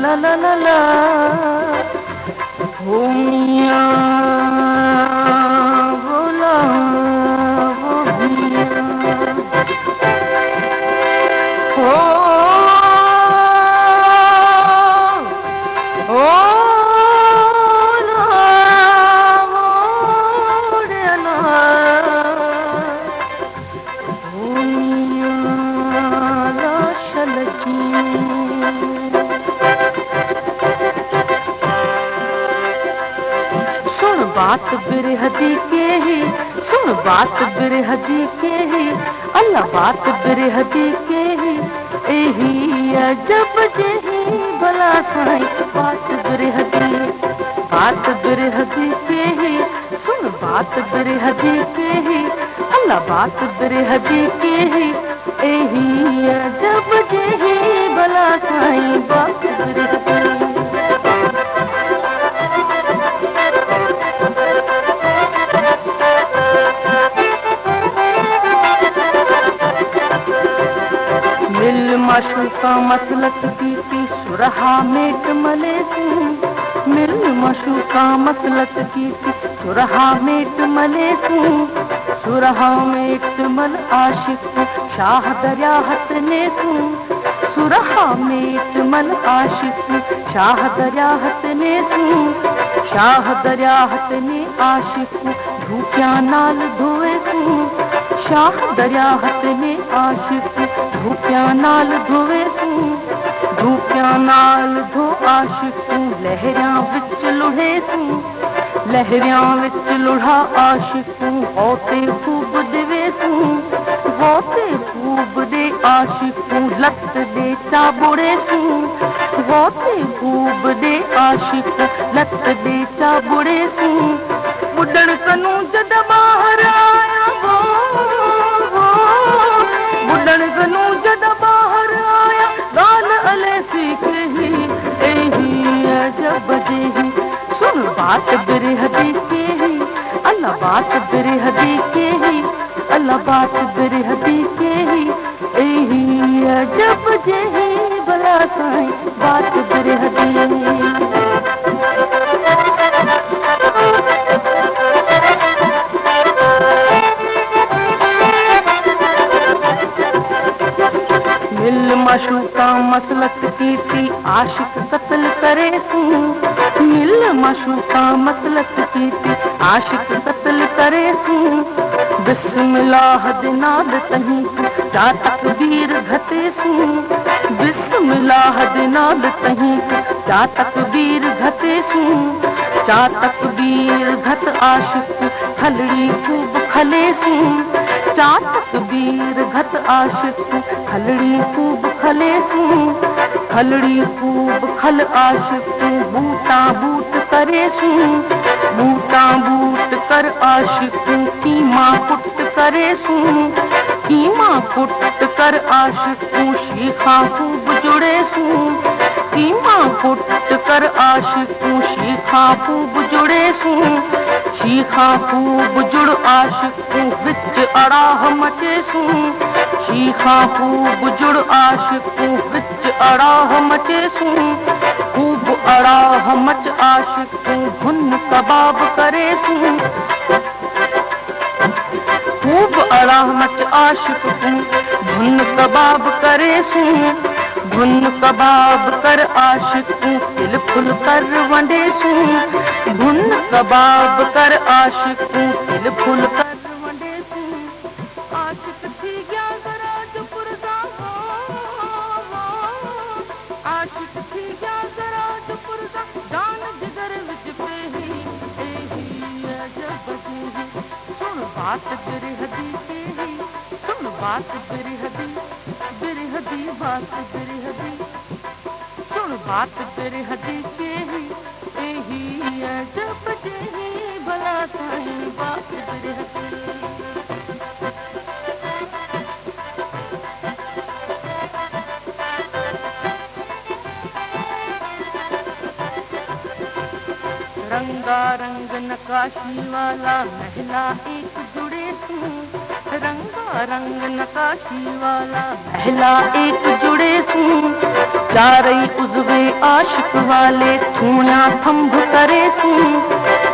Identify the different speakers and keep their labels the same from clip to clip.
Speaker 1: ला ला ला ला हो मियां बोला वो मियां हो हो ला वो ला हो मियां ला शलजी बात बिरहदी के ही सुन बात बिरहदी के ही अल्लाह बात बिरहदी के ही एही अजब जही भला साईं बात बिरहदी के ही सुन बात बिरहदी के ही अल्लाह बात बिरहदी के ही एही अजब जही भला साईं बात बिरहदी मिल माशूका मसलक की सुरहा मेट मले मिल माशूका मसलक की सुरहा मेट मले सुरहा मेट मल आशिक शाह दरिया हतने सुरहा मेट मल आशिक शाह दरिया हतने शाह दरिया हतने आशिक धूपिया नाल धोए शाह दरिया हतने आशिक धूपिया नाल धोवे धूपिया नाल धो आशिक लहरियां विच लुढ़े लहरियां विच लुढ़ा आशिक बहुते खूब देवे बहुते खूब दे आशिक लत दे चाबुड़े बहुते खूब दे आशिक लत दे चाबुड़े बुढ़ण कनू जद बाहर आया बुढ़ण कनू जद बाहर आया गाल अले सीख ही एही अजब जेही सुन बात बिरहदी के ही अल्लाह बात बिरहदी के ही अल्लाह बात बिरहदी के ही एही अजब जेही भला साईं बात बिरहदी मिल माशूका मसलक की आशिक कत्ल करे मिल माशूका मसलक की आशिक कत्ल करे बिस्मिल्लाह दिनाद तहीं जा तकबीर घते बिस्मिल्लाह दिनाद तहीं जा तकबीर घते जा तकबीर घत आशिक खलड़ी खूब खले जा तकबीर घत आशिक खलड़ी खूब खले खलड़ी खूब खल आशिक बूटा बूट करे बूटा बूट कर आशिक कीमा पुट करे कीमा पुट कर आशिक शीखा खूब जुड़े कीमा पुट कर आशिक शीखा खूब जुड़े शीखा खूब जुड़ आशिक विच अड़ाह मचे शीखा खूब जुड़ आशिक विच अड़ाह मचे खूब अड़ाह मच आशिक भुन कबाब करे खूब अड़ाह मच आशिक भुन कबाब करे भुन कबाब कर आशिक तिल फुल कर वंडे भुन कबाब कर आशिक तिल फुल कर वंडे आशिक थी गया जरा जो पुरजा आशिक थी गया जरा जो पुरजा जान जिगर विच पे ही एही अजब जेही सुन बात बिरहदी के ही सुन बात बिरहदी बिरहदी बात बिरहदी सुन बात बिरहदी के ही एही अजब जेही भला साईं बात बिरहदी रंगा रंग नकाशी वाला महला एक जुड़े रंगा रंग नकाशी वाला पहला एक जुड़े सू चारई उजवे आशिक वाले थूना थंभ करे सू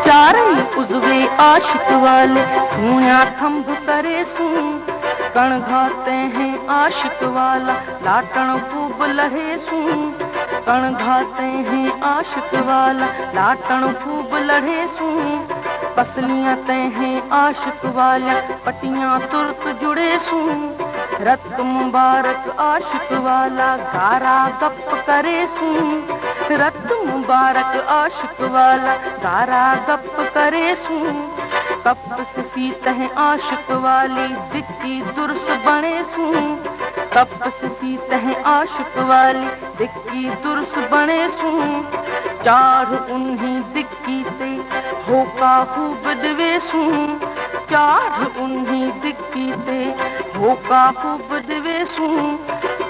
Speaker 1: चारई उजवे आशिक वाले थूना थंभ करे सू कण घाते हैं आशिक वाला लाटण खूब लहे सू कण घाते हैं आशिक वाला लाटण खूब लड़े सू पसलियां तय हैं आशिक वाला पटियां तुर्त जुड़े सू रत मुबारक आशिक वाला गारा गप करे सू रत मुबारक आशिक वाला गारा गप करे सू कप से सीत है आशिक वाली दिक्की दुर्स बने सू कप से सीत है आशिक वाली दिक्की दुर्स बने सू चार उन्हीं दिक्की ते होका खूब दिवेसू चार उन्हीं दिक्की ते होका खूब दिवेसू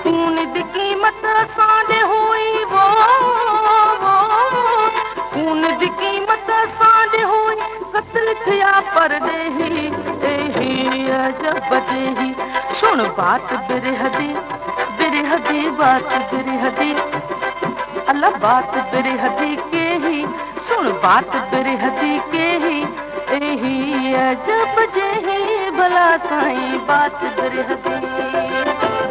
Speaker 1: खून दी कीमत असांजे हुई वो खून दी कीमत असांजे हुई कत्ल थिया पर देही एही अजब देही सुन बात बिरहदी बिरहदी बात बिरहदी अल्लाह बात बिरहदी के ही सुन बात बिरहदी के ही एही अजब जेही भला साईं बात बिरहदी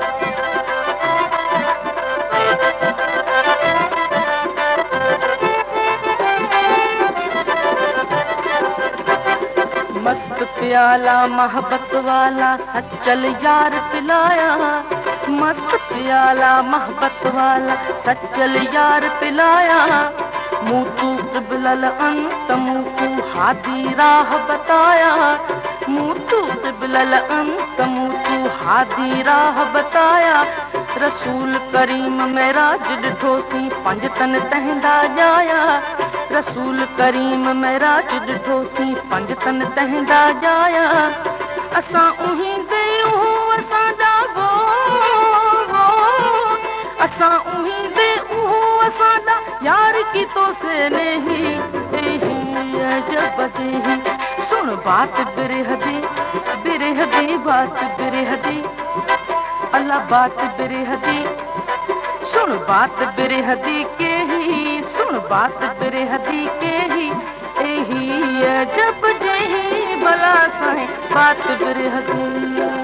Speaker 1: मस्त प्याला मोहब्बत वाला सच्चल यार पिलाया मस्त प्याला मोहब्बत वाला सच्चल यार पिलाया मुतू क़िबलल अंत मुतू हादी राह बताया मुतू क़िबलल अंत मुतू हादी राह बताया रसूल करीम मेराज ॾिठोसीं पंज तन तहंदा जाया रसूल करीम मेराज ॾिठोसीं पंज तन तहंदा जाया असां उहीं दे असांजा गो असां उहीं दे असांजा यार की तो से नहीं अजब देही सुन बात बिरहदी बिरहदी बात बिरहदी अल्लाह बात बिरहदी सुन बात बिरहदी के ही सुन बात बिरहदी के ही एही अजब जेही भला साईं बात बिरहदी